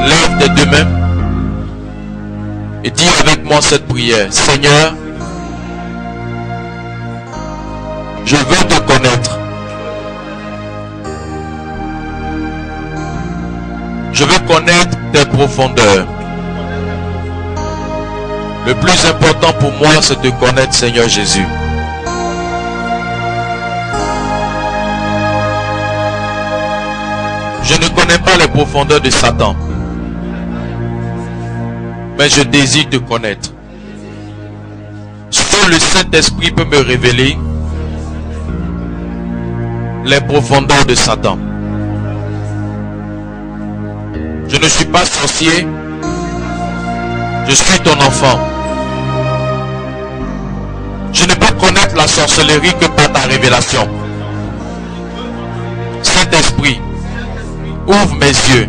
Lève tes deux mains et dis avec moi cette prière. Seigneur, je veux te connaître. Je veux connaître tes profondeurs. Le plus important pour moi, c'est de connaître Seigneur Jésus. Je ne connais pas les profondeurs de Satan, mais je désire te connaître. Seul le Saint-Esprit peut me révéler les profondeurs de Satan. Je ne suis pas sorcier, je suis ton enfant. Je ne peux connaître la sorcellerie que par ta révélation. Saint-Esprit, ouvre mes yeux,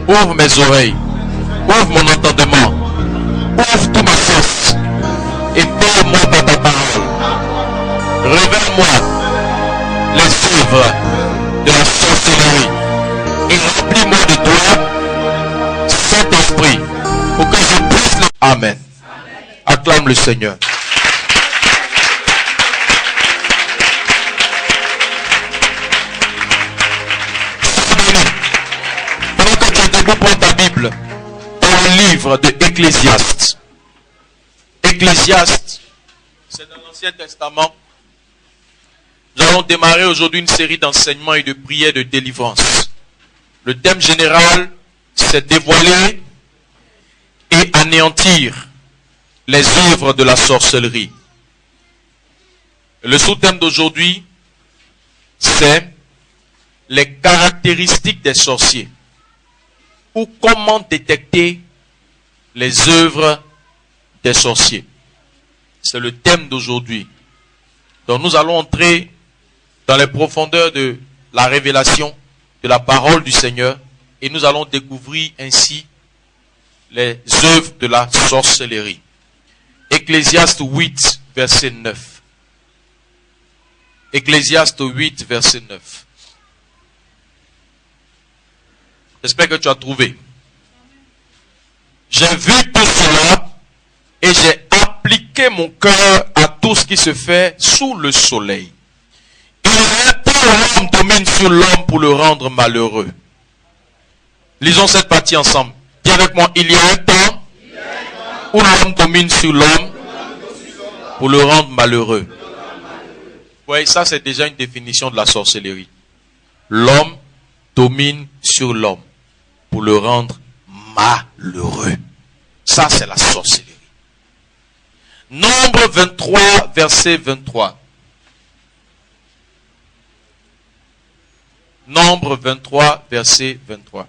ouvre mes oreilles, ouvre mon entendement, ouvre tous mes sens et parle-moi par ta parole. Révèle-moi les œuvres de la sorcellerie et remplis-moi de toi, Saint-Esprit, pour que je puisse le... Amen. Acclame le Seigneur. Pendant que tu es debout, prends ta Bible dans le livre de Ecclésiaste. Ecclésiaste, c'est dans l'Ancien Testament. Nous allons démarrer aujourd'hui une série d'enseignements et de prières de délivrance. Le thème général, c'est dévoiler et anéantir les œuvres de la sorcellerie. Le sous-thème d'aujourd'hui, c'est les caractéristiques des sorciers ou comment détecter les œuvres des sorciers. C'est le thème d'aujourd'hui. Donc nous allons entrer dans les profondeurs de la révélation de la parole du Seigneur et nous allons découvrir ainsi les œuvres de la sorcellerie. Ecclésiaste 8, verset 9. Ecclésiaste 8, verset 9. J'espère que tu as trouvé. J'ai vu tout cela et j'ai appliqué mon cœur à tout ce qui se fait sous le soleil. Il y a un temps où l'homme domine sur l'homme pour le rendre malheureux. Lisons cette partie ensemble. Dis avec moi, il y a un temps où l'homme domine sur l'homme pour le rendre malheureux. Oui, ça c'est déjà une définition de la sorcellerie. L'homme domine sur l'homme pour le rendre malheureux. Ça c'est la sorcellerie. Nombre 23, verset 23. Nombre 23, verset 23.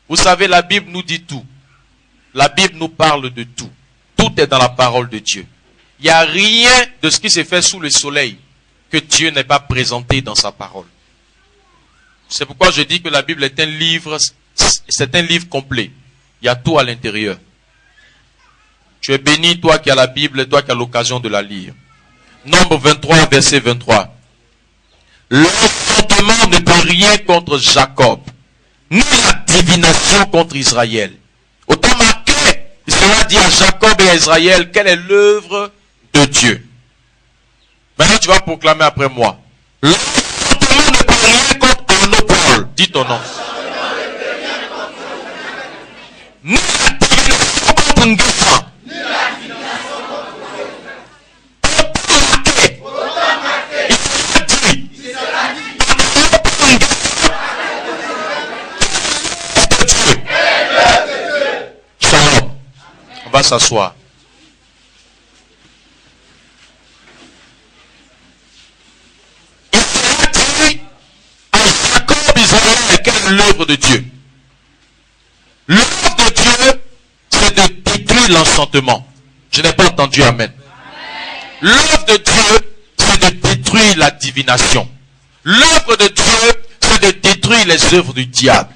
Vous savez, la Bible nous dit tout. La Bible nous parle de tout. Tout est dans la parole de Dieu. Il n'y a rien de ce qui se fait sous le soleil que Dieu n'ait pas présenté dans sa parole. C'est pourquoi je dis que la Bible est un livre, c'est un livre complet. Il y a tout à l'intérieur. Tu es béni, toi qui as la Bible, toi qui as l'occasion de la lire. Nombre 23, verset 23. L'enfantement ne peut rien contre Jacob, ni la divination contre Israël. Autant marqué, il sera dit à Jacob et à Israël, quelle est l'œuvre de Dieu. Maintenant tu vas proclamer après moi. L'enfantement ne peut rien contre Arnaud-Paul. Dis ton nom. Ni la divination contre Nguessan. Va s'asseoir. Il sera dit à Jacob Israël quelle est l'œuvre de Dieu. L'œuvre de Dieu, c'est de détruire l'enchantement. Je n'ai pas entendu amen. L'œuvre de Dieu, c'est de détruire la divination. L'œuvre de Dieu, c'est de détruire les œuvres du diable.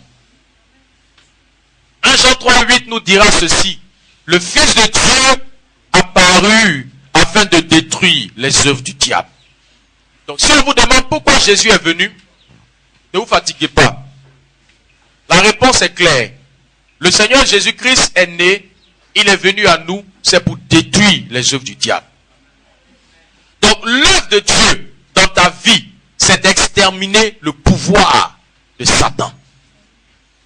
1 Jean 3:8 nous dira ceci. Le Fils de Dieu apparut afin de détruire les œuvres du diable. Donc si on vous demande pourquoi Jésus est venu, ne vous fatiguez pas. La réponse est claire. Le Seigneur Jésus-Christ est né, il est venu à nous, c'est pour détruire les œuvres du diable. Donc l'œuvre de Dieu dans ta vie, c'est d'exterminer le pouvoir de Satan.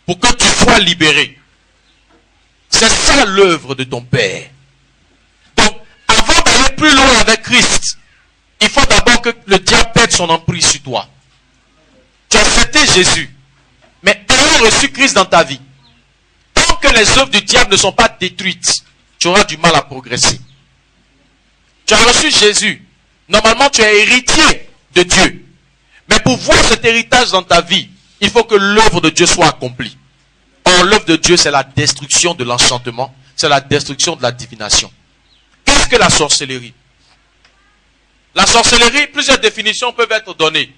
Pour que tu sois libéré. C'est ça l'œuvre de ton Père. Donc, avant d'aller plus loin avec Christ, il faut d'abord que le diable perde son emprise sur toi. Tu as accepté Jésus, mais ayant reçu Christ dans ta vie, tant que les œuvres du diable ne sont pas détruites, tu auras du mal à progresser. Tu as reçu Jésus. Normalement, tu es héritier de Dieu. Mais pour voir cet héritage dans ta vie, il faut que l'œuvre de Dieu soit accomplie. Or, l'œuvre de Dieu, c'est la destruction de l'enchantement, c'est la destruction de la divination. Qu'est-ce que la sorcellerie? La sorcellerie, plusieurs définitions peuvent être données.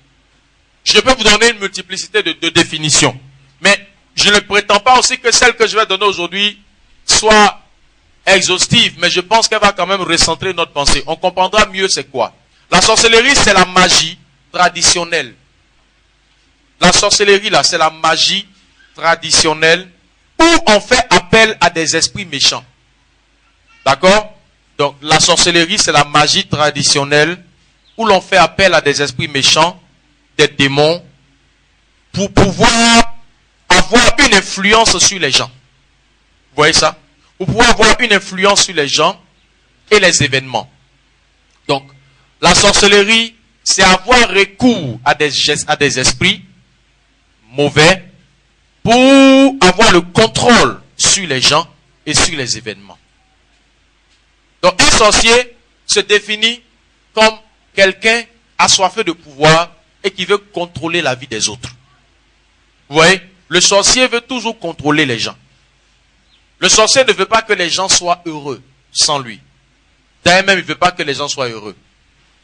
Je peux vous donner une multiplicité de définitions. Mais je ne prétends pas aussi que celle que je vais donner aujourd'hui soit exhaustive, mais je pense qu'elle va quand même recentrer notre pensée. On comprendra mieux c'est quoi. La sorcellerie, c'est la magie traditionnelle. La sorcellerie, là, c'est la magie traditionnelle où on fait appel à des esprits méchants. D'accord? Donc, la sorcellerie, c'est la magie traditionnelle où l'on fait appel à des esprits méchants, des démons, pour pouvoir avoir une influence sur les gens. Vous voyez ça? Pour pouvoir avoir une influence sur les gens et les événements. Donc, la sorcellerie, c'est avoir recours à des esprits mauvais pour avoir le contrôle sur les gens et sur les événements. Donc, un sorcier se définit comme quelqu'un assoiffé de pouvoir et qui veut contrôler la vie des autres. Vous voyez? Le sorcier veut toujours contrôler les gens. Le sorcier ne veut pas que les gens soient heureux sans lui. D'ailleurs même, il ne veut pas que les gens soient heureux.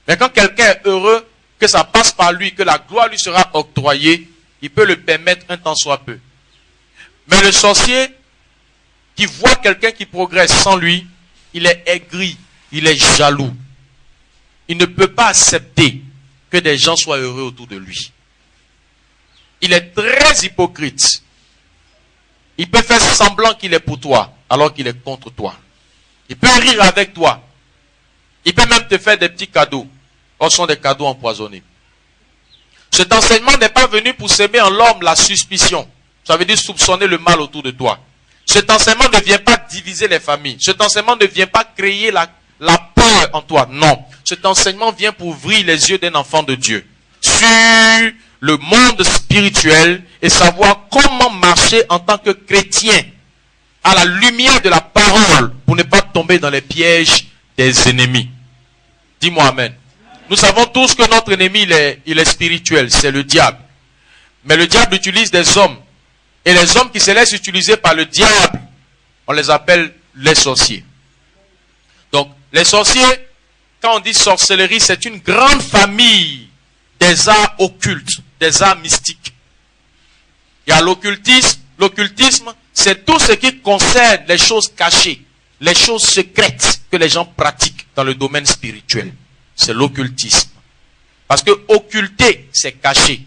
Mais quand quelqu'un est heureux, que ça passe par lui, que la gloire lui sera octroyée, il peut le permettre un temps soit peu. Mais le sorcier qui voit quelqu'un qui progresse sans lui, il est aigri, il est jaloux. Il ne peut pas accepter que des gens soient heureux autour de lui. Il est très hypocrite. Il peut faire semblant qu'il est pour toi, alors qu'il est contre toi. Il peut rire avec toi. Il peut même te faire des petits cadeaux. Or, ce sont des cadeaux empoisonnés. Cet enseignement n'est pas venu pour semer en l'homme la suspicion. Ça veut dire soupçonner le mal autour de toi. Cet enseignement ne vient pas diviser les familles. Cet enseignement ne vient pas créer la peur en toi. Non. Cet enseignement vient pour ouvrir les yeux d'un enfant de Dieu sur le monde spirituel et savoir comment marcher en tant que chrétien à la lumière de la parole pour ne pas tomber dans les pièges des ennemis. Dis-moi amen. Nous savons tous que notre ennemi, il est spirituel, c'est le diable. Mais le diable utilise des hommes. Et les hommes qui se laissent utiliser par le diable, on les appelle les sorciers. Donc, les sorciers, quand on dit sorcellerie, c'est une grande famille des arts occultes, des arts mystiques. Il y a l'occultisme. L'occultisme, c'est tout ce qui concerne les choses cachées, les choses secrètes que les gens pratiquent dans le domaine spirituel. C'est l'occultisme. Parce que occulter, c'est cacher.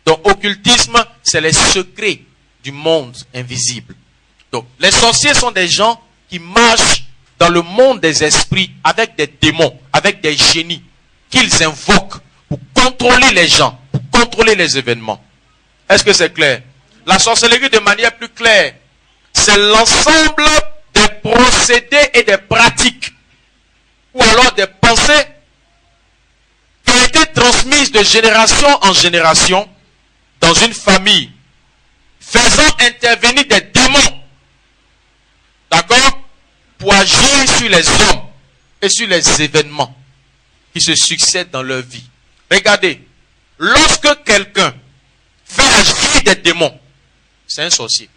Donc, occultisme, c'est les secrets du monde invisible. Donc, les sorciers sont des gens qui marchent dans le monde des esprits avec des démons, avec des génies qu'ils invoquent pour contrôler les gens, pour contrôler les événements. Est-ce que c'est clair? La sorcellerie, de manière plus claire, c'est l'ensemble des procédés et des pratiques, ou alors des pensées qui ont été transmises de génération en génération dans une famille, faisant intervenir des démons, d'accord, pour agir sur les hommes et sur les événements qui se succèdent dans leur vie. Regardez, lorsque quelqu'un fait agir des démons, c'est un sorcier.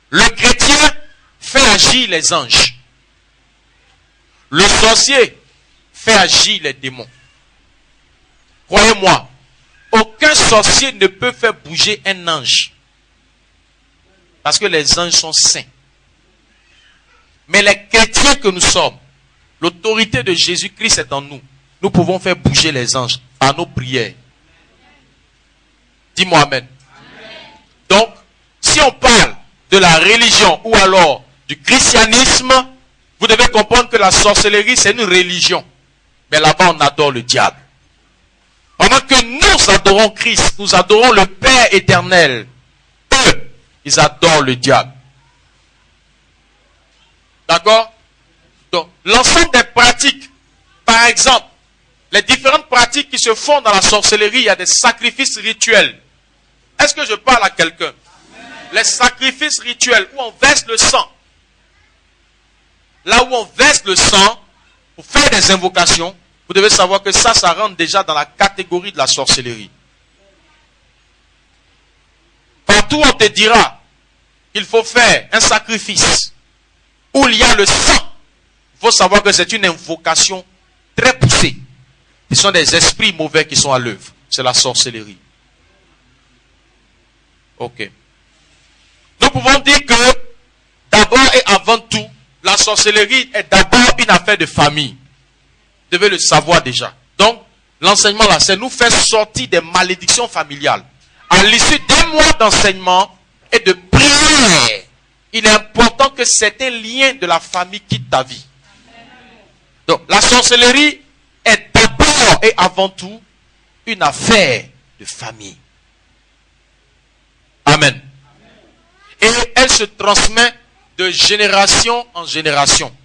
Le chrétien fait agir les anges. Le sorcier fait agir les démons. Croyez-moi, aucun sorcier ne peut faire bouger un ange. Parce que les anges sont saints. Mais les chrétiens que nous sommes, l'autorité de Jésus-Christ est en nous. Nous pouvons faire bouger les anges à nos prières. Dis-moi amen. Donc, si on parle de la religion ou alors du christianisme, vous devez comprendre que la sorcellerie, c'est une religion. Mais là-bas, on adore le diable. Pendant que nous adorons Christ, nous adorons le Père éternel. Eux, ils adorent le diable. D'accord? Donc, l'ensemble des pratiques, par exemple, les différentes pratiques qui se font dans la sorcellerie, il y a des sacrifices rituels. Est-ce que je parle à quelqu'un? Les sacrifices rituels où on verse le sang. Là où on verse le sang pour faire des invocations, vous devez savoir que ça rentre déjà dans la catégorie de la sorcellerie. Partout on te dira qu'il faut faire un sacrifice où il y a le sang, il faut savoir que c'est une invocation très poussée. Ce sont des esprits mauvais qui sont à l'œuvre. C'est la sorcellerie. Ok. Nous pouvons dire que d'abord et avant tout, la sorcellerie est d'abord une affaire de famille. Vous devez le savoir déjà. Donc, l'enseignement là, c'est nous faire sortir des malédictions familiales. À l'issue d'un mois d'enseignement et de prière, il est important que certains liens de la famille quittent ta vie. Donc, la sorcellerie est d'abord et avant tout une affaire de famille. Amen. Et elle se transmet de génération en génération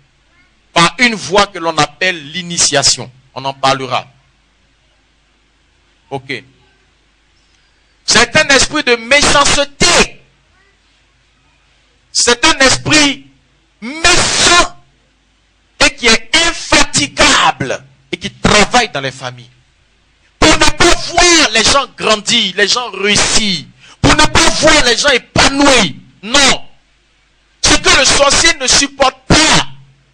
par une voie que l'on appelle l'initiation. On en parlera. Ok. C'est un esprit de méchanceté. C'est un esprit méchant et qui est infatigable et qui travaille dans les familles. Pour ne pas voir les gens grandir, les gens réussir, pour ne pas voir les gens épanouis. Non. Ce que le sorcier ne supporte pas,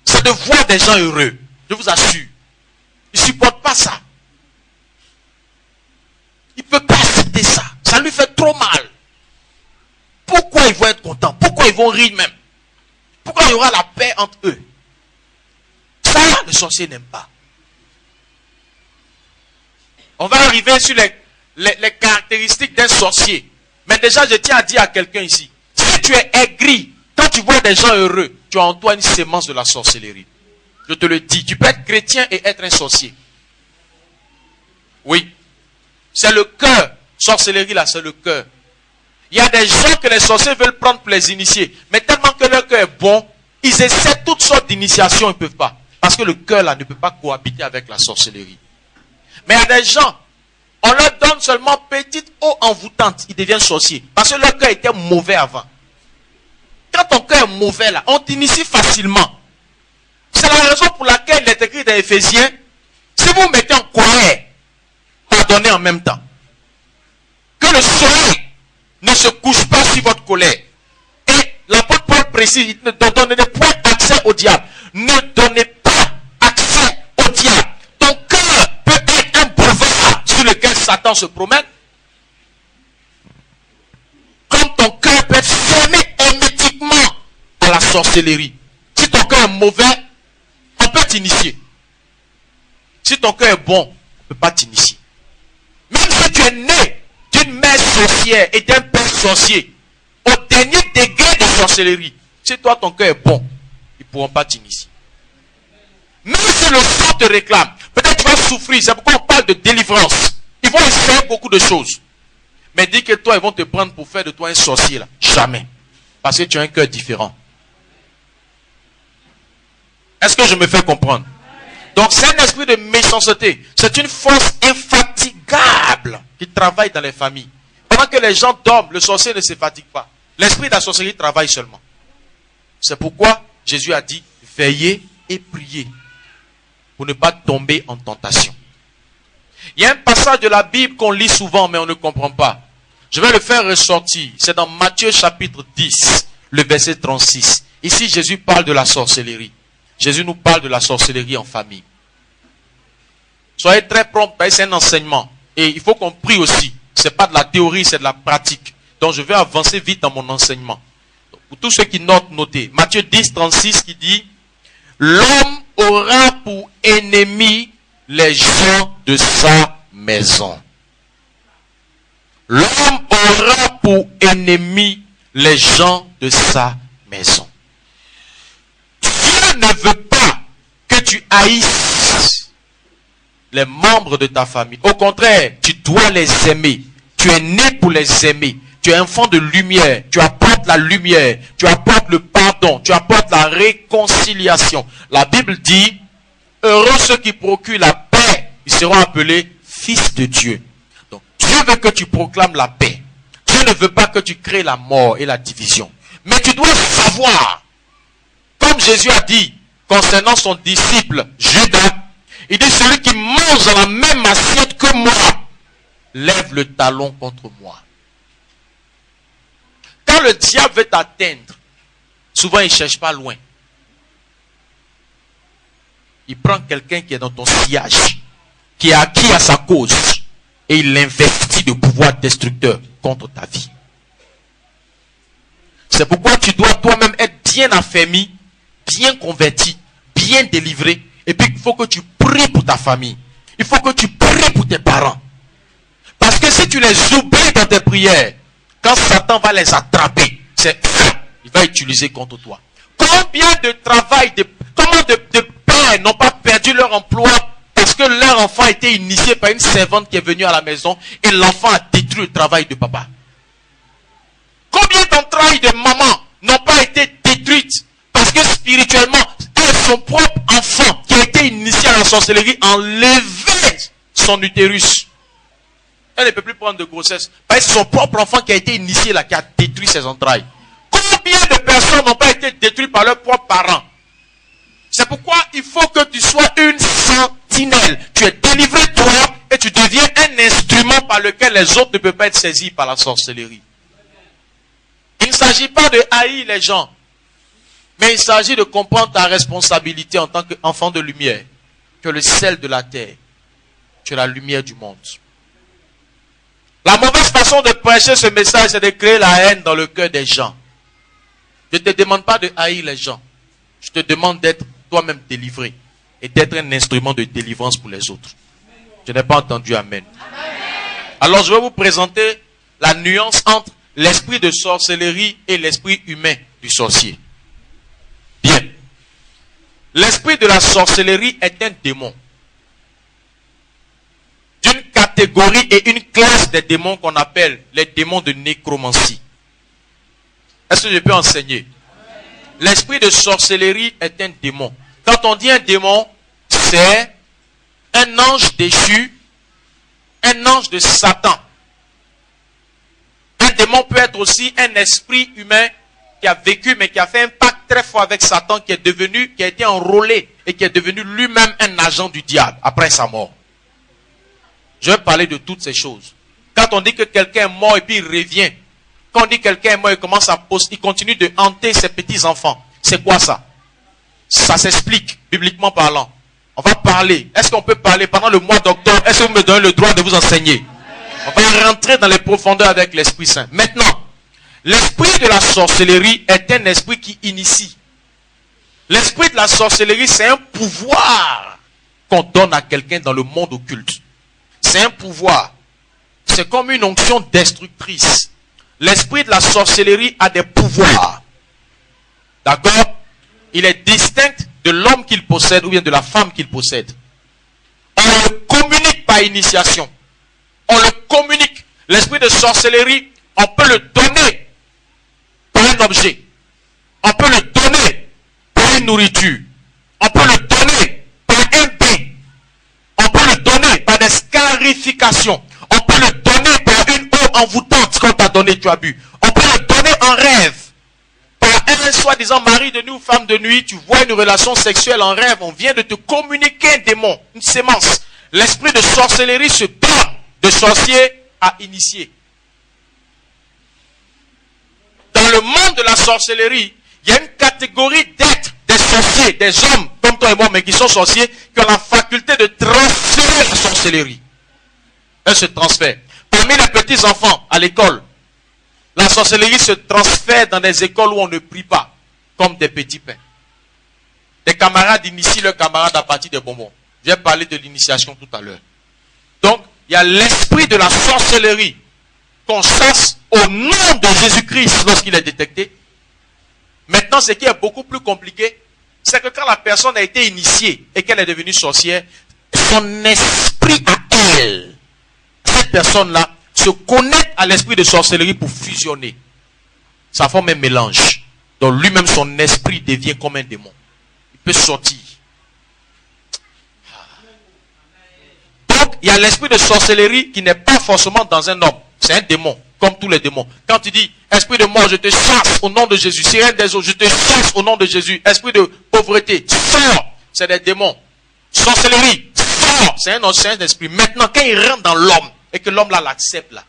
c'est de voir des gens heureux. Je vous assure. Il ne supporte pas ça. Il ne peut pas accepter ça. Ça lui fait trop mal. Pourquoi ils vont être contents? Pourquoi ils vont rire même? Pourquoi il y aura la paix entre eux? Ça, le sorcier n'aime pas. On va arriver sur les caractéristiques d'un sorcier. Mais déjà, je tiens à dire à quelqu'un ici. Si tu es aigri, quand tu vois des gens heureux, tu as en toi une sémence de la sorcellerie. Je te le dis. Tu peux être chrétien et être un sorcier. Oui. C'est le cœur. Sorcellerie là, c'est le cœur. Il y a des gens que les sorciers veulent prendre pour les initier. Mais tellement que leur cœur est bon, ils essaient toutes sortes d'initiations, ils ne peuvent pas. Parce que le cœur là ne peut pas cohabiter avec la sorcellerie. Mais il y a des gens, on leur donne seulement petite eau envoûtante, ils deviennent sorciers. Parce que leur cœur était mauvais avant. Quand ton cœur est mauvais là, on t'initie facilement. C'est la raison pour laquelle il est écrit dans Éphésiens, si vous mettez en colère, pardonnez en même temps. Que le soleil ne se couche pas sur votre colère. Et l'apôtre Paul précise, ne donnez point accès au diable. Ne donnez pas accès au diable. Ton cœur peut être un boulevard sur lequel Satan se promène. Comme ton cœur peut être fermé hermétiquement à la sorcellerie. Si ton cœur est mauvais, on peut t'initier. Si ton cœur est bon, on ne peut pas t'initier. Même si tu es né d'une mère sorcière et d'un père sorcier, au dernier degré de sorcellerie, si toi ton cœur est bon, ils ne pourront pas t'initier. Même si le sang te réclame, peut-être tu vas souffrir, c'est pourquoi on parle de délivrance. Ils vont essayer beaucoup de choses. Mais dis que toi, ils vont te prendre pour faire de toi un sorcier là. Jamais. Parce que tu as un cœur différent. Est-ce que je me fais comprendre? Donc c'est un esprit de méchanceté. C'est une force infatigable qui travaille dans les familles. Pendant que les gens dorment, le sorcier ne se fatigue pas. L'esprit de la sorcellerie travaille seulement. C'est pourquoi Jésus a dit, veillez et priez pour ne pas tomber en tentation. Il y a un passage de la Bible qu'on lit souvent mais on ne comprend pas. Je vais le faire ressortir. C'est dans Matthieu chapitre 10, le verset 36. Ici Jésus parle de la sorcellerie. Jésus nous parle de la sorcellerie en famille. Soyez très prompt, c'est un enseignement. Et il faut qu'on prie aussi. Ce n'est pas de la théorie, c'est de la pratique. Donc je vais avancer vite dans mon enseignement. Donc, pour tous ceux qui notent, notez. Matthieu 10, 36 qui dit, l'homme aura pour ennemi les gens de sa maison. L'homme aura pour ennemi les gens de sa maison. Dieu ne veut pas que tu haïsses les membres de ta famille. Au contraire, tu dois les aimer. Tu es né pour les aimer. Tu es enfant de lumière. Tu apportes la lumière. Tu apportes le pardon. Tu apportes la réconciliation. La Bible dit, heureux ceux qui procurent la paix. Ils seront appelés fils de Dieu. Donc, Dieu veut que tu proclames la paix. Dieu ne veut pas que tu crées la mort et la division. Mais tu dois savoir, comme Jésus a dit concernant son disciple Judas, il dit, celui qui mange dans la même assiette que moi, lève le talon contre moi. Quand le diable veut t'atteindre, souvent il ne cherche pas loin. Il prend quelqu'un qui est dans ton sillage, qui est acquis à sa cause, et il l'investit de pouvoir destructeur contre ta vie. C'est pourquoi tu dois toi-même être bien affermi, bien converti, bien délivré. Et puis il faut que tu pries pour ta famille. Il faut que tu pries pour tes parents. Parce que si tu les oublies dans tes prières, quand Satan va les attraper, c'est ça, il va utiliser contre toi. Combien de travail, comment de pères n'ont pas perdu leur emploi parce que leur enfant a été initié par une servante qui est venue à la maison et l'enfant a détruit le travail de papa. Combien d'entrailles de maman n'ont pas été détruites parce que spirituellement, son propre enfant qui a été initié à la sorcellerie enlevait son utérus. Elle ne peut plus prendre de grossesse. Parce que c'est son propre enfant qui a été initié là, qui a détruit ses entrailles. Combien de personnes n'ont pas été détruites par leurs propres parents? C'est pourquoi il faut que tu sois une sentinelle. Tu es délivré toi et tu deviens un instrument par lequel les autres ne peuvent pas être saisis par la sorcellerie. Il ne s'agit pas de haïr les gens. Mais il s'agit de comprendre ta responsabilité en tant qu'enfant de lumière. Tu es le sel de la terre. Tu es la lumière du monde. La mauvaise façon de prêcher ce message, c'est de créer la haine dans le cœur des gens. Je ne te demande pas de haïr les gens. Je te demande d'être toi-même délivré. Et d'être un instrument de délivrance pour les autres. Je n'ai pas entendu amen. Alors je vais vous présenter la nuance entre l'esprit de sorcellerie et l'esprit humain du sorcier. Bien. L'esprit de la sorcellerie est un démon. D'une catégorie et une classe des démons qu'on appelle les démons de nécromancie. Est-ce que je peux enseigner? L'esprit de sorcellerie est un démon. Quand on dit un démon, c'est un ange déchu, un ange de Satan. Un démon peut être aussi un esprit humain qui a vécu, mais qui a fait un pacte très fort avec Satan, qui a été enrôlé et qui est devenu lui-même un agent du diable après sa mort. Je vais parler de toutes ces choses. Quand on dit que quelqu'un est mort et puis il revient, quand on dit que quelqu'un est mort et il continue de hanter ses petits-enfants, c'est quoi ça? Ça s'explique, bibliquement parlant. On va parler. Est-ce qu'on peut parler pendant le mois d'octobre? Est-ce que vous me donnez le droit de vous enseigner? On va rentrer dans les profondeurs avec l'Esprit Saint. Maintenant, l'esprit de la sorcellerie est un esprit qui initie. L'esprit de la sorcellerie, c'est un pouvoir qu'on donne à quelqu'un dans le monde occulte. C'est un pouvoir. C'est comme une onction destructrice. L'esprit de la sorcellerie a des pouvoirs. D'accord? Il est distinct de l'homme qu'il possède ou bien de la femme qu'il possède. On le communique par initiation. On le communique. L'esprit de sorcellerie, on peut le donner par un objet. On peut le donner par une nourriture. On peut le donner par un bain. On peut le donner par des scarifications. On peut le donner par une eau envoûtante qu'on t'a donné, tu as bu. On peut le donner en rêve. Par un soi-disant mari de nuit ou femme de nuit, tu vois une relation sexuelle en rêve. On vient de te communiquer un démon, une sémence. L'esprit de sorcellerie se donne de sorcier à initier. Dans le monde de la sorcellerie, il y a une catégorie d'êtres, des sorciers, des hommes comme toi et moi, mais qui sont sorciers, qui ont la faculté de transférer la sorcellerie. Elle se transfère. Parmi les petits enfants à l'école, la sorcellerie se transfère dans des écoles où on ne prie pas, comme des petits pains. Des camarades initient leurs camarades à partir des bonbons. Je vais parler de l'initiation tout à l'heure. Donc, il y a l'esprit de la sorcellerie qu'on chasse au nom de Jésus-Christ lorsqu'il est détecté. Maintenant, ce qui est beaucoup plus compliqué, c'est que quand la personne a été initiée et qu'elle est devenue sorcière, son esprit à elle, cette personne-là, se connecte à l'esprit de sorcellerie pour fusionner. Ça forme un mélange. Donc lui-même, son esprit devient comme un démon. Il peut sortir. Donc, il y a l'esprit de sorcellerie qui n'est pas forcément dans un homme. C'est un démon, comme tous les démons. Quand tu dis, esprit de mort, je te chasse au nom de Jésus. Sirène des eaux, je te chasse au nom de Jésus. Esprit de pauvreté, sors. C'est des démons. Sorcellerie, sors. C'est un ancien esprit. Maintenant, quand il rentre dans l'homme, et que l'homme là l'accepte là,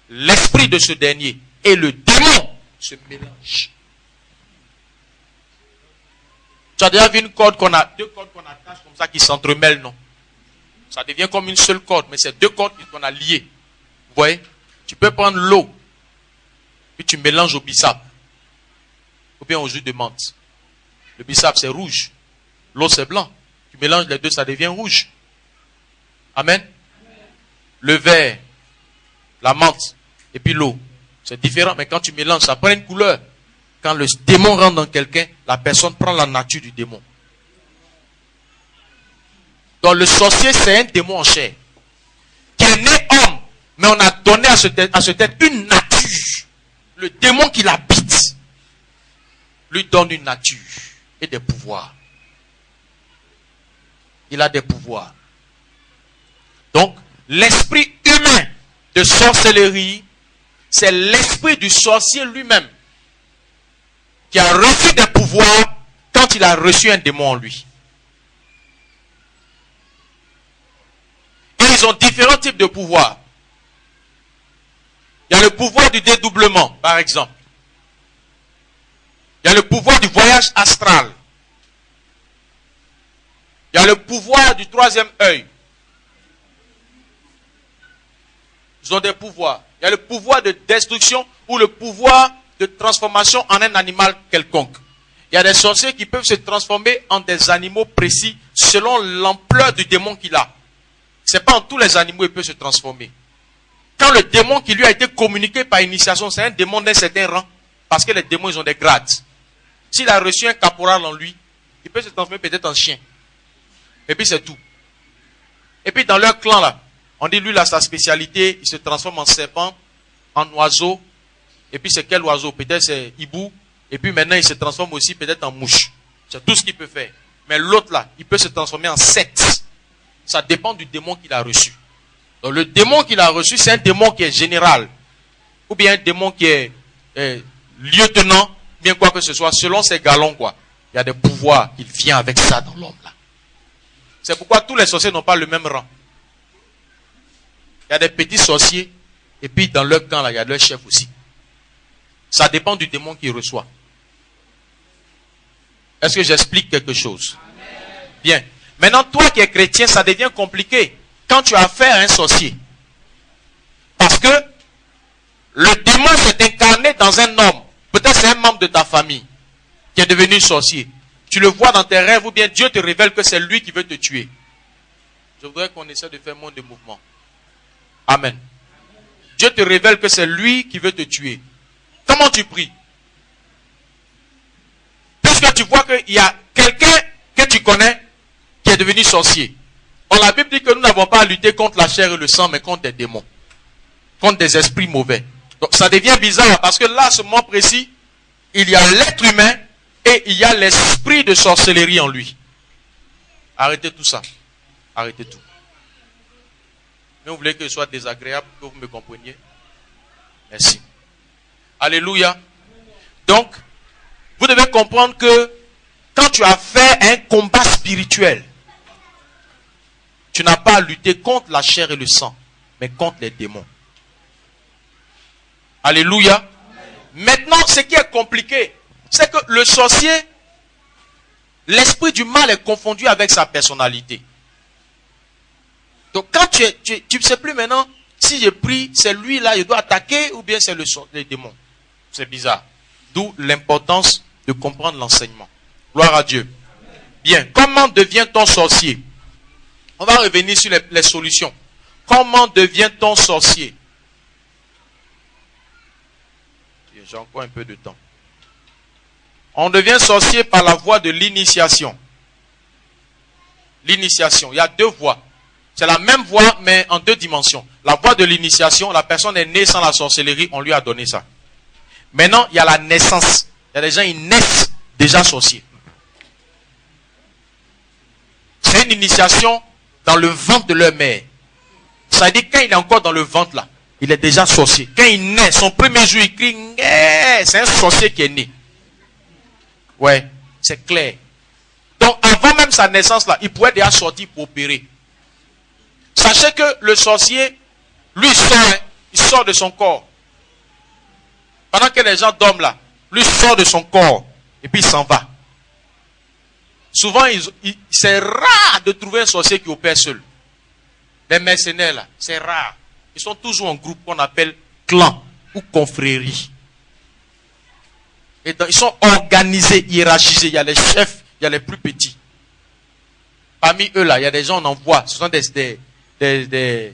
l'esprit de ce dernier et le démon se mélangent. Tu as déjà vu une corde qu'on a, deux cordes qu'on attache comme ça qui s'entremêlent, non? Ça devient comme une seule corde, mais c'est deux cordes qu'on a liées. Vous voyez? Tu peux prendre l'eau, puis tu mélanges au bissap, ou bien au jus de menthe. Le bissap c'est rouge, l'eau c'est blanc. Tu mélanges les deux, ça devient rouge. Amen. Le verre, la menthe, et puis l'eau. C'est différent, mais quand tu mélanges, ça prend une couleur. Quand le démon rentre dans quelqu'un, la personne prend la nature du démon. Donc le sorcier, c'est un démon en chair, qui est né homme, mais on a donné à ce tête une nature. Le démon qui l'habite lui donne une nature et des pouvoirs. Il a des pouvoirs. Donc, l'esprit humain de sorcellerie, c'est l'esprit du sorcier lui-même qui a reçu des pouvoirs quand il a reçu un démon en lui. Et ils ont différents types de pouvoirs. Il y a le pouvoir du dédoublement, par exemple. Il y a le pouvoir du voyage astral. Il y a le pouvoir du troisième œil. Ils ont des pouvoirs. Il y a le pouvoir de destruction ou le pouvoir de transformation en un animal quelconque. Il y a des sorciers qui peuvent se transformer en des animaux précis selon l'ampleur du démon qu'il a. C'est pas en tous les animaux qu'il peut se transformer. Quand le démon qui lui a été communiqué par initiation, c'est un démon d'un certain rang, parce que les démons, ils ont des grades. S'il a reçu un caporal en lui, il peut se transformer peut-être en chien. Et puis c'est tout. Et puis dans leur clan là, on dit lui là, sa spécialité, il se transforme en serpent, en oiseau. Et puis c'est quel oiseau? Peut-être c'est hibou. Et puis maintenant il se transforme aussi peut-être en mouche. C'est tout ce qu'il peut faire. Mais l'autre là, il peut se transformer en secte. Ça dépend du démon qu'il a reçu. Donc le démon qu'il a reçu, c'est un démon qui est général. Ou bien un démon qui est lieutenant, bien quoi que ce soit, selon ses galons quoi. Il y a des pouvoirs, il vient avec ça dans l'homme là. C'est pourquoi tous les sorciers n'ont pas le même rang. Il y a des petits sorciers, et puis dans leur camp là, il y a leur chef aussi. Ça dépend du démon qu'il reçoit. Est-ce que j'explique quelque chose? Amen. Bien. Maintenant, toi qui es chrétien, ça devient compliqué quand tu as affaire à un sorcier. Parce que le démon s'est incarné dans un homme. Peut-être c'est un membre de ta famille qui est devenu sorcier. Tu le vois dans tes rêves ou bien Dieu te révèle que c'est lui qui veut te tuer. Je voudrais qu'on essaie de faire moins de mouvement. Amen. Dieu te révèle que c'est lui qui veut te tuer. Comment tu pries? Puisque tu vois qu'il y a quelqu'un que tu connais qui est devenu sorcier. La Bible dit que nous n'avons pas à lutter contre la chair et le sang, mais contre des démons. Contre des esprits mauvais. Donc ça devient bizarre parce que là, à ce moment précis, il y a l'être humain et il y a l'esprit de sorcellerie en lui. Arrêtez tout ça. Arrêtez tout. Mais vous voulez que ce soit désagréable, que vous me compreniez? Merci. Alléluia. Donc, vous devez comprendre que quand tu as fait un combat spirituel, tu n'as pas à lutter contre la chair et le sang, mais contre les démons. Alléluia. Amen. Maintenant, ce qui est compliqué, c'est que le sorcier, l'esprit du mal est confondu avec sa personnalité. Donc quand tu ne sais plus maintenant, si je prie, c'est lui là, je dois attaquer ou bien c'est les démons. C'est bizarre. D'où l'importance de comprendre l'enseignement. Gloire à Dieu. Bien, comment devient-on sorcier? On va revenir sur les solutions. Comment devient-on sorcier? J'ai encore un peu de temps. On devient sorcier par la voie de l'initiation. L'initiation, il y a deux voies. C'est la même voie, mais en deux dimensions. La voie de l'initiation, la personne est née sans la sorcellerie, on lui a donné ça. Maintenant, il y a la naissance. Il y a des gens, ils naissent déjà sorciers. C'est une initiation dans le ventre de leur mère. Ça veut dire quand il est encore dans le ventre là, il est déjà sorcier. Quand il naît, son premier jour, il crie, c'est un sorcier qui est né. Ouais, c'est clair. Donc avant même sa naissance là, il pouvait déjà sortir pour opérer. Sachez que le sorcier, lui il sort de son corps. Pendant que les gens dorment là, lui sort de son corps et puis il s'en va. Souvent, c'est rare de trouver un sorcier qui opère seul. Les mercenaires là, c'est rare. Ils sont toujours en groupe qu'on appelle clan ou confrérie. Et donc, ils sont organisés, hiérarchisés. Il y a les chefs, il y a les plus petits. Parmi eux là, il y a des gens on en voit. Ce sont des je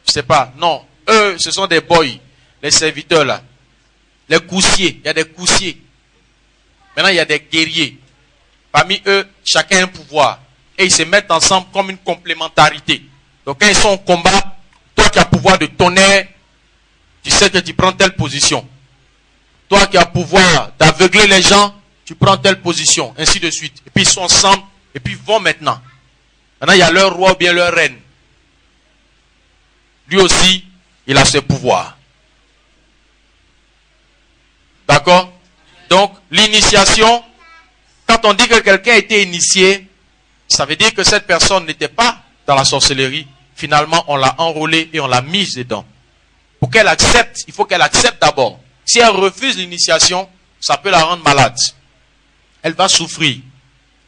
sais pas, non. Eux, ce sont des boys, les serviteurs là. Les coussiers, il y a des coussiers. Maintenant, il y a des guerriers. Parmi eux, chacun a un pouvoir. Et ils se mettent ensemble comme une complémentarité. Donc quand ils sont au combat, toi qui as pouvoir de tonnerre, tu sais que tu prends telle position. Toi qui as pouvoir d'aveugler les gens, tu prends telle position, ainsi de suite. Et puis ils sont ensemble, et puis ils vont maintenant. Maintenant, il y a leur roi ou bien leur reine. Lui aussi, il a ses pouvoirs. D'accord? Donc, l'initiation, quand on dit que quelqu'un a été initié, ça veut dire que cette personne n'était pas dans la sorcellerie. Finalement, on l'a enrôlée et on l'a mise dedans. Pour qu'elle accepte, il faut qu'elle accepte d'abord. Si elle refuse l'initiation, ça peut la rendre malade. Elle va souffrir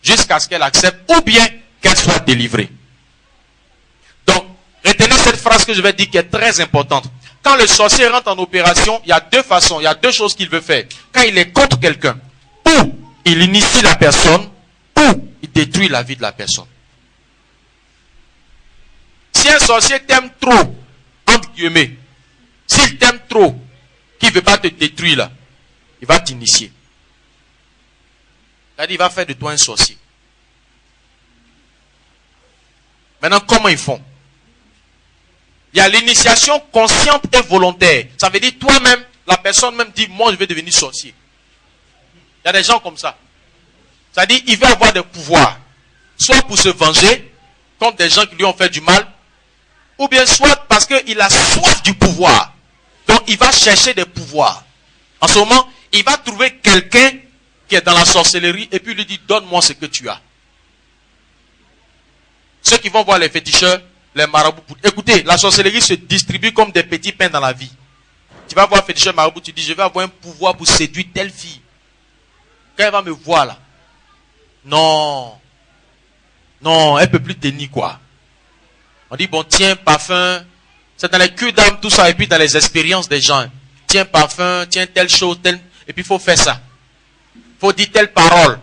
jusqu'à ce qu'elle accepte ou bien qu'elle soit délivrée. Donc, retenez cette phrase que je vais dire qui est très importante. Quand le sorcier rentre en opération, il y a deux façons, il y a deux choses qu'il veut faire. Quand il est contre quelqu'un, ou il initie la personne, ou il détruit la vie de la personne. Si un sorcier t'aime trop, entre guillemets, s'il t'aime trop, qu'il ne veut pas te détruire là, il va t'initier. C'est-à-dire, il va faire de toi un sorcier. Maintenant, comment ils font? Il y a l'initiation consciente et volontaire. Ça veut dire toi-même, la personne même dit, moi je vais devenir sorcier. Il y a des gens comme ça. C'est-à-dire, il veut avoir des pouvoirs. Soit pour se venger contre des gens qui lui ont fait du mal, ou bien soit parce qu'il a soif du pouvoir. Donc, il va chercher des pouvoirs. En ce moment, il va trouver quelqu'un qui est dans la sorcellerie et puis lui dit, donne-moi ce que tu as. Ceux qui vont voir les féticheurs, les marabouts. Écoutez, la sorcellerie se distribue comme des petits pains dans la vie. Tu vas voir un féticheur marabout, tu dis, je vais avoir un pouvoir pour séduire telle fille. Quand elle va me voir là, non, elle peut plus tenir quoi. On dit, bon, tiens, parfum, c'est dans les culs d'âme, tout ça, et puis dans les expériences des gens. Tiens, parfum, tiens, telle chose, telle, et puis il faut faire ça. Il faut dire telle parole.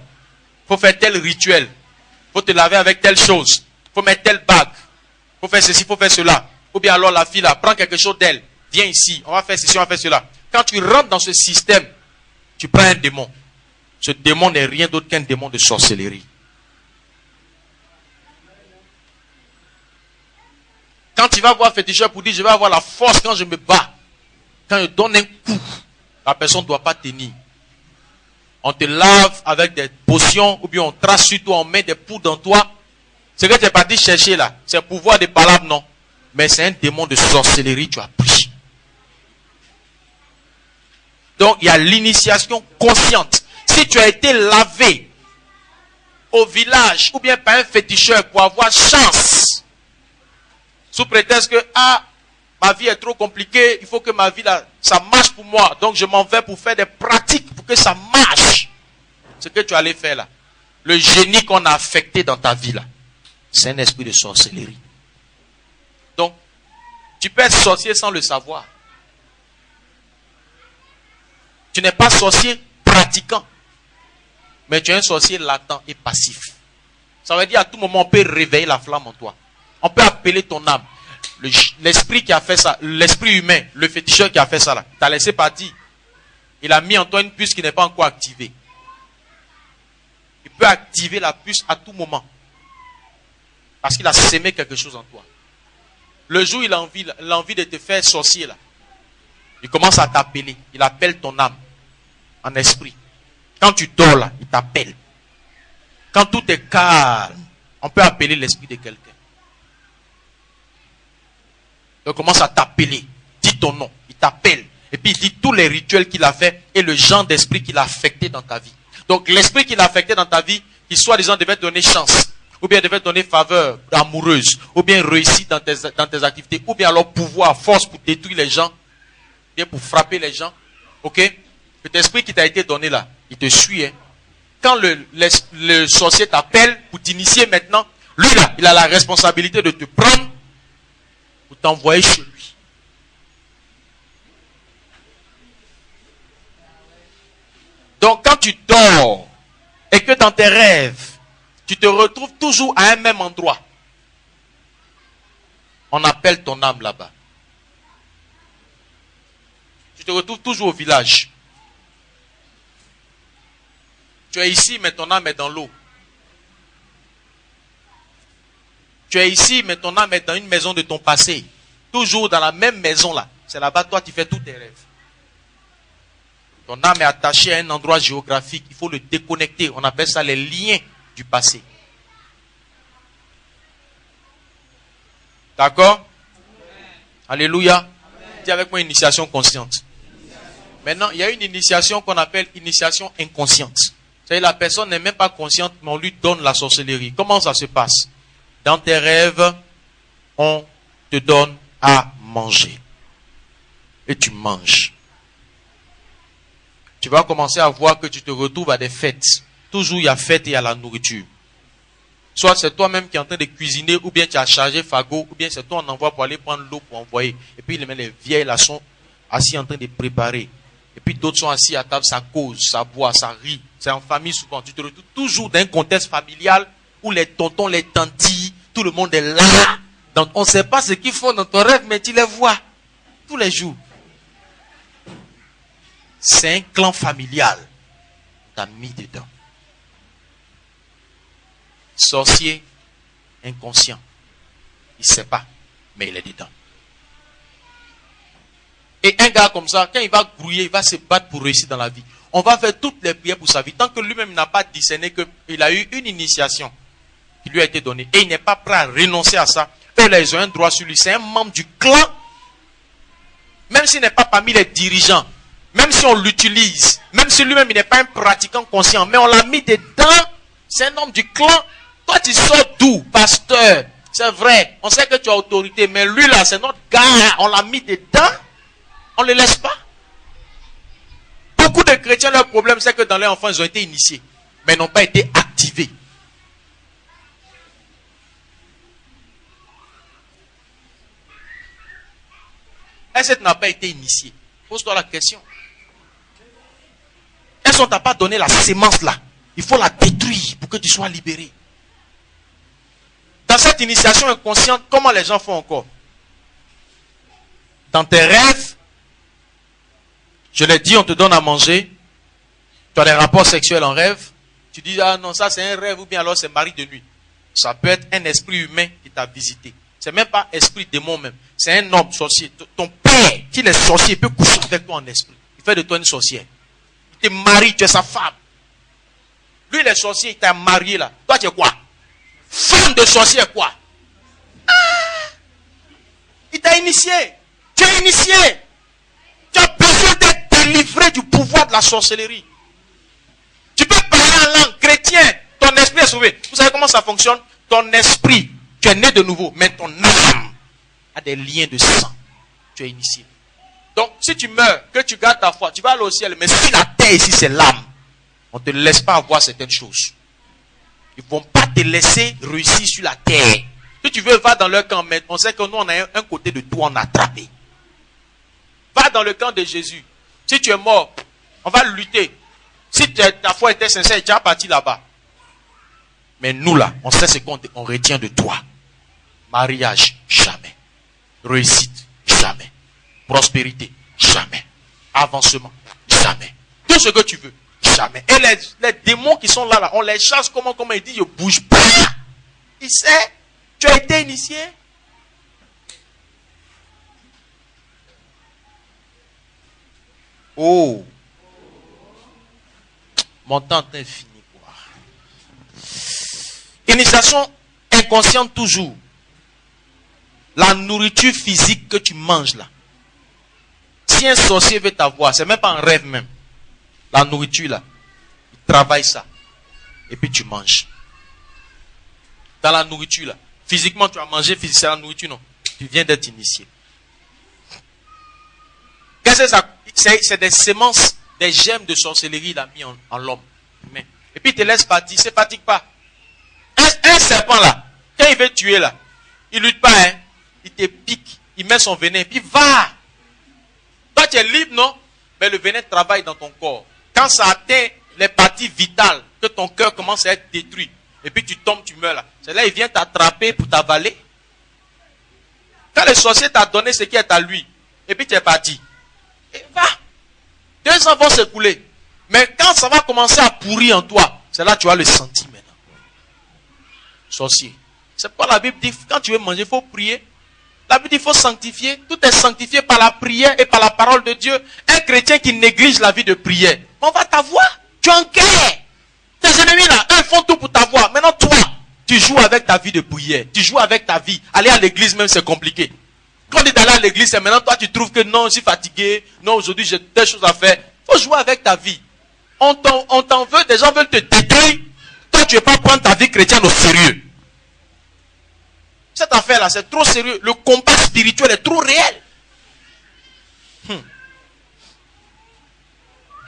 Il faut faire tel rituel. Il faut te laver avec telle chose. Il faut mettre telle bague. Il faut faire ceci, il faut faire cela. Ou bien alors la fille là, prends quelque chose d'elle. Viens ici, on va faire ceci, on va faire cela. Quand tu rentres dans ce système, tu prends un démon. Ce démon n'est rien d'autre qu'un démon de sorcellerie. Quand tu vas voir un féticheur pour dire, je vais avoir la force quand je me bats. Quand je donne un coup, la personne ne doit pas tenir. On te lave avec des potions, ou bien on trace sur toi, on met des poudres dans toi. Ce que tu es parti chercher là, c'est pouvoir de palabres, non. Mais c'est un démon de sorcellerie, tu as pris. Donc, il y a l'initiation consciente. Si tu as été lavé au village, ou bien par un féticheur pour avoir chance, sous prétexte que, ma vie est trop compliquée, il faut que ma vie là, ça marche pour moi. Donc, je m'en vais pour faire des pratiques pour que ça marche. Ce que tu allais faire là. Le génie qu'on a affecté dans ta vie là. C'est un esprit de sorcellerie. Donc, tu peux être sorcier sans le savoir. Tu n'es pas sorcier pratiquant. Mais tu es un sorcier latent et passif. Ça veut dire à tout moment, on peut réveiller la flamme en toi. On peut appeler ton âme. L'esprit qui a fait ça, l'esprit humain, le féticheur qui a fait ça là, t'as laissé partir. Il a mis en toi une puce qui n'est pas encore activée. Il peut activer la puce à tout moment. Parce qu'il a sémé quelque chose en toi. Le jour où il a envie de te faire sorcier là, il commence à t'appeler. Il appelle ton âme en esprit. Quand tu dors là, il t'appelle. Quand tout est calme, on peut appeler l'esprit de quelqu'un. Il commence à t'appeler. Dis ton nom. Il t'appelle. Et puis il dit tous les rituels qu'il a fait et le genre d'esprit qu'il a affecté dans ta vie. Donc l'esprit qu'il a affecté dans ta vie, qui soi-disant devait te donner chance, ou bien devait te donner faveur amoureuse, ou bien réussite dans tes activités, ou bien alors pouvoir, force pour détruire les gens, bien pour frapper les gens. Ok? Cet esprit qui t'a été donné là, il te suit. Hein? Quand le sorcier t'appelle pour t'initier maintenant, lui là, il a la responsabilité de te prendre pour t'envoyer chez lui. Donc quand tu dors et que dans tes rêves, tu te retrouves toujours à un même endroit, on appelle ton âme là-bas. Tu te retrouves toujours au village. Tu es ici, mais ton âme est dans l'eau. Tu es ici, mais ton âme est dans une maison de ton passé. Toujours dans la même maison là. C'est là-bas, toi, tu fais tous tes rêves. Ton âme est attachée à un endroit géographique. Il faut le déconnecter. On appelle ça les liens du passé. D'accord? Alléluia. Dis avec moi initiation consciente. Maintenant, il y a une initiation qu'on appelle initiation inconsciente. C'est-à-dire la personne n'est même pas consciente, mais on lui donne la sorcellerie. Comment ça se passe? Dans tes rêves, on te donne à manger. Et tu manges. Tu vas commencer à voir que tu te retrouves à des fêtes. Toujours il y a fête et il y a la nourriture. Soit c'est toi-même qui es en train de cuisiner, ou bien tu as chargé fagot, ou bien c'est toi on envoie pour aller prendre l'eau pour envoyer. Et puis les vieilles là sont assis en train de préparer. Et puis d'autres sont assis à table, ça cause, ça boit, ça rit. C'est en famille souvent. Tu te retrouves toujours dans un contexte familial où les tontons, les tantilles, tout le monde est là. Donc on ne sait pas ce qu'ils font dans ton rêve, mais tu les vois tous les jours. C'est un clan familial. Tu as mis dedans. Sorcier inconscient. Il ne sait pas, mais il est dedans. Et un gars comme ça, quand il va grouiller, il va se battre pour réussir dans la vie. On va faire toutes les prières pour sa vie. Tant que lui-même n'a pas discerné qu'il a eu une initiation qui lui a été donnée. Et il n'est pas prêt à renoncer à ça. Eux là, ils ont un droit sur lui. C'est un membre du clan. Même s'il n'est pas parmi les dirigeants. Même si on l'utilise. Même si lui-même il n'est pas un pratiquant conscient. Mais on l'a mis dedans. C'est un homme du clan. Toi tu sors d'où, pasteur? C'est vrai. On sait que tu as autorité. Mais lui là, c'est notre gars. On l'a mis dedans. On ne le laisse pas. Beaucoup de chrétiens, leur problème, c'est que dans leur enfance, ils ont été initiés, mais n'ont pas été activés. Est-ce que tu n'as pas été initié? Pose-toi la question. Est-ce qu'on ne t'a pas donné la sémence là? Il faut la détruire pour que tu sois libéré. Dans cette initiation inconsciente, comment les gens font encore? Dans tes rêves, je l'ai dit, on te donne à manger. Tu as des rapports sexuels en rêve. Tu dis, ah non, ça c'est un rêve ou bien alors c'est mari de nuit. Ça peut être un esprit humain qui t'a visité. C'est même pas esprit démon même. C'est un homme sorcier. Ton père, qui est sorcier, peut coucher avec toi en esprit. Il fait de toi une sorcière. Il te marie, tu es sa femme. Lui, il est sorcier, il t'a marié là. Toi, tu es quoi? Femme de sorcier, quoi? Ah! Il t'a initié. Tu es initié. Tu as besoin d'être délivré du pouvoir de la sorcellerie. Tu peux parler en langue chrétienne. Ton esprit est sauvé. Vous savez comment ça fonctionne? Ton esprit, tu es né de nouveau. Mais ton âme a des liens de sang. Tu es initié. Donc, si tu meurs, que tu gardes ta foi, tu vas aller au ciel. Mais si la terre ici, c'est l'âme, on ne te laisse pas avoir certaines choses. Ils ne vont pas te laisser réussir sur la terre. Si tu veux, va dans leur camp. Mais on sait que nous, on a un côté de toi, on a attrapé. Va dans le camp de Jésus. Si tu es mort, on va lutter. Si ta foi était sincère, tu es déjà parti là-bas. Mais nous là, on sait ce qu'on retient de toi. Mariage, jamais. Réussite, jamais. Prospérité, jamais. Avancement, jamais. Tout ce que tu veux. Jamais. Et les démons qui sont là, on les chasse comment il dit, je bouge pas. Il sait, tu as été initié. Oh. Mon temps est fini, quoi. Initiation inconsciente toujours. La nourriture physique que tu manges là. Si un sorcier veut t'avoir, c'est même pas un rêve même. La nourriture là, il travaille ça. Et puis tu manges. Dans la nourriture là. Physiquement tu as mangé, c'est la nourriture non. Tu viens d'être initié. Qu'est-ce que ça? C'est des semences, des gemmes de sorcellerie il a mis en l'homme. Et puis il te laisse partir, il ne se fatigue pas. Un serpent là, quand il veut tuer là, il ne lutte pas, hein. Il te pique, il met son venin, puis va. Toi tu es libre, non? Mais le venin travaille dans ton corps. Quand ça atteint les parties vitales, que ton cœur commence à être détruit, et puis tu tombes, tu meurs là. C'est là il vient t'attraper pour t'avaler. Quand le sorcier t'a donné ce qui est à lui, et puis tu es parti, et va. 2 ans vont s'écouler. Mais quand ça va commencer à pourrir en toi, c'est là que tu vas le sentir maintenant. Sorcier. C'est pourquoi la Bible dit, quand tu veux manger, il faut prier. La Bible dit, il faut sanctifier. Tout est sanctifié par la prière et par la parole de Dieu. Un chrétien qui néglige la vie de prière, on va t'avoir. Tu es en guerre. Tes ennemis là, eux font tout pour t'avoir. Maintenant toi, tu joues avec ta vie de prière. Tu joues avec ta vie. Aller à l'église même, c'est compliqué. Quand on dit d'aller à l'église, c'est maintenant toi, tu trouves que non, je suis fatigué. Non, aujourd'hui, j'ai des choses à faire. Il faut jouer avec ta vie. On t'en veut, des gens veulent te détruire. Toi, tu ne veux pas prendre ta vie chrétienne au sérieux. Cette affaire-là, c'est trop sérieux. Le combat spirituel est trop réel.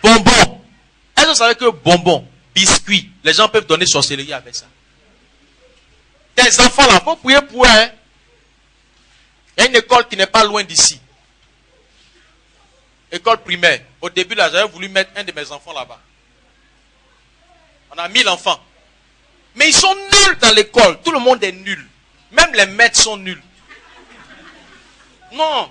Bonbon. Est-ce que vous savez que bonbon, biscuit, les gens peuvent donner sorcellerie avec ça? Tes enfants là, il faut prier pour eux. Hein? Il y a une école qui n'est pas loin d'ici. École primaire. Au début là, j'avais voulu mettre un de mes enfants là-bas. On a 1000 enfants. Mais ils sont nuls dans l'école. Tout le monde est nul. Même les maîtres sont nuls. Non.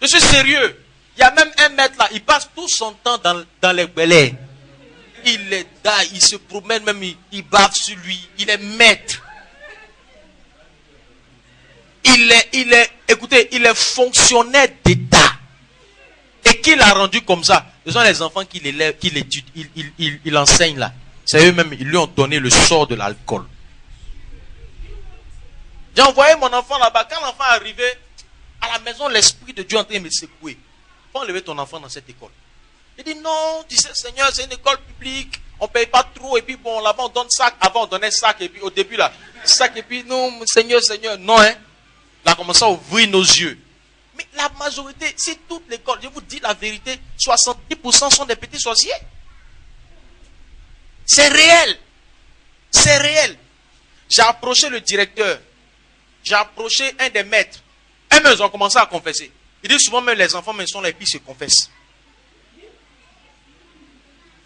Je suis sérieux. Il y a même un maître là, il passe tout son temps dans les belets. Il est là, il se promène, même il bave sur lui. Il est maître. Écoutez, il est fonctionnaire d'État. Et qui l'a rendu comme ça? Ce sont les enfants qui l'élèvent, qui l'étudient, il enseigne là. C'est eux-mêmes, ils lui ont donné le sort de l'alcool. J'ai envoyé mon enfant là-bas. Quand l'enfant est arrivé, à la maison, l'Esprit de Dieu est en train de me secouer. Faut enlever ton enfant dans cette école. Il dit non, tu sais Seigneur, c'est une école publique. On ne paye pas trop. Et puis bon, là-bas on donne sac. Avant on donnait sac. Et puis au début là, sac. Et puis non, Seigneur, non hein. Là, commence à ouvrir nos yeux. Mais la majorité, si toute l'école, je vous dis la vérité, 70% sont des petits sorciers. C'est réel. C'est réel. J'ai approché le directeur. J'ai approché un des maîtres. Eux-mêmes, ils ont commencé à confesser. Ils disent souvent, même les enfants, même sont là et puis ils se confessent.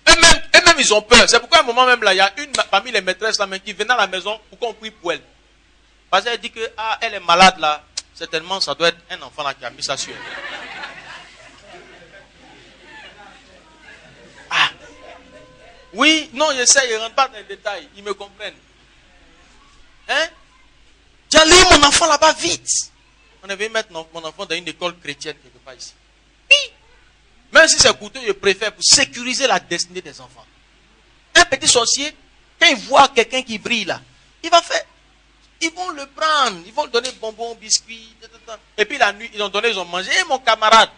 Eux-mêmes, ils ont peur. C'est pourquoi à un moment même là, il y a une parmi les maîtresses là, qui venait à la maison pour qu'on prie pour elle. Parce qu'elle dit que, elle est malade là. Certainement, ça doit être un enfant là qui a mis ça sur elle. Oui, non, je sais, ils ne rentrent pas dans les détails. Ils me comprennent. Hein? J'allais mon enfant là-bas vite. On avait mettre mon enfant dans une école chrétienne quelque part ici. Oui. Même si c'est coûteux, je préfère pour sécuriser la destinée des enfants. Un petit sorcier, quand il voit quelqu'un qui brille là, il va faire. Ils vont le prendre, ils vont le donner bonbons, biscuits, et puis la nuit, ils ont mangé. Et mon camarade,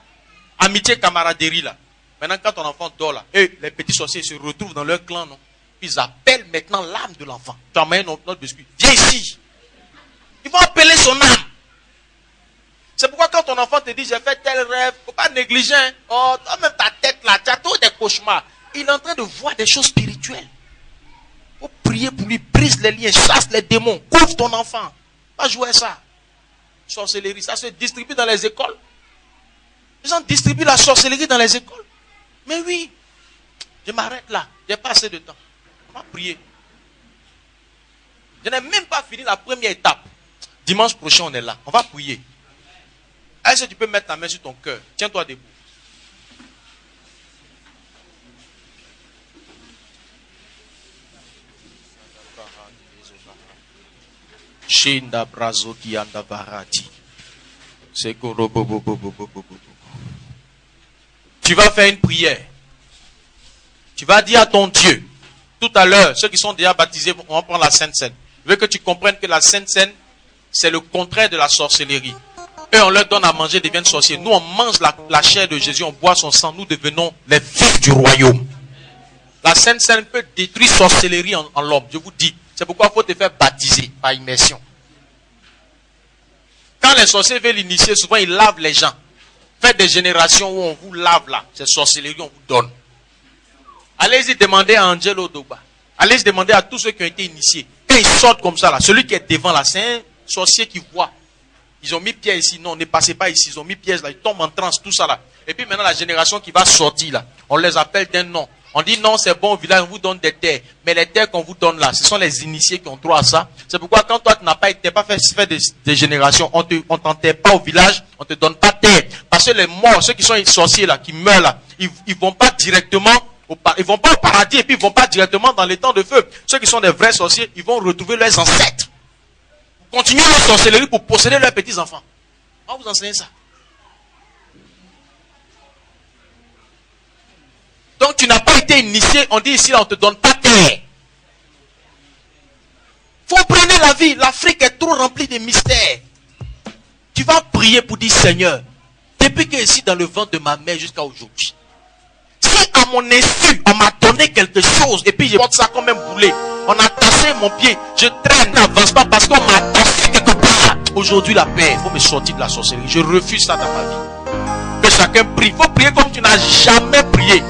amitié, camaraderie là. Maintenant, quand ton enfant dort là, et les petits sorciers se retrouvent dans leur clan, non? Ils appellent maintenant l'âme de l'enfant. Tu as envoyé notre biscuit. Viens ici. Ils vont appeler son âme. C'est pourquoi quand ton enfant te dit, j'ai fait tel rêve, il ne faut pas négliger. Hein? Oh, toi-même ta tête là, tu as tous des cauchemars. Il est en train de voir des choses spirituelles. Il faut prier pour lui, brise les liens, chasse les démons, couvre ton enfant. Pas jouer ça. Sorcellerie, ça se distribue dans les écoles. Les gens distribuent la sorcellerie dans les écoles. Mais oui, je m'arrête là. Je n'ai pas assez de temps. On va prier. Je n'ai même pas fini la première étape. Dimanche prochain, on est là. On va prier. Est-ce que tu peux mettre ta main sur ton cœur? Tiens-toi debout. Shinda brazo qui anda varati. C'est tu vas faire une prière. Tu vas dire à ton Dieu. Tout à l'heure, ceux qui sont déjà baptisés, on va prendre la Sainte Seine. Je veux que tu comprennes que la Sainte Seine, c'est le contraire de la sorcellerie. Eux, on leur donne à manger, ils deviennent sorciers. Nous, on mange la chair de Jésus, on boit son sang, nous devenons les fils du royaume. La Sainte Seine peut détruire la sorcellerie en l'homme, je vous dis. C'est pourquoi il faut te faire baptiser par immersion. Quand les sorciers veulent l'initier, souvent ils lavent les gens. Faites des générations où on vous lave là. C'est sorcellerie, on vous donne. Allez-y demander à Angelo Doba. Allez-y demander à tous ceux qui ont été initiés. Quand ils sortent comme ça là, celui qui est devant là, c'est un sorcier qui voit. Ils ont mis Pierre ici. Non, ne passez pas ici. Ils ont mis Pierre là. Ils tombent en transe, tout ça là. Et puis maintenant, la génération qui va sortir là, on les appelle d'un nom. On dit non, c'est bon au village, on vous donne des terres. Mais les terres qu'on vous donne là, ce sont les initiés qui ont droit à ça. C'est pourquoi quand toi, tu n'as pas été pas fait des générations, on t'enterre pas au village, on te donne pas terre. Parce que les morts, ceux qui sont sorciers là, qui meurent là, ils vont pas directement, ils vont pas au paradis et puis ils vont pas directement dans les temps de feu. Ceux qui sont des vrais sorciers, ils vont retrouver leurs ancêtres. Continuez leur sorcellerie pour posséder leurs petits-enfants. On va vous enseigner ça. Donc tu n'as pas été initié, on dit ici là, on ne te donne pas terre. Faut prendre la vie, l'Afrique est trop remplie de mystères. Tu vas prier pour dire Seigneur, depuis que je suis dans le ventre de ma mère jusqu'à aujourd'hui, si à mon insu, on m'a donné quelque chose, et puis je porte ça comme un boulet, on a tassé mon pied, je traîne, n'avance pas parce qu'on m'a tassé quelque part. Aujourd'hui la paix, il faut me sortir de la sorcellerie, je refuse ça dans ma vie. Que chacun prie, il faut prier comme tu n'as jamais prié.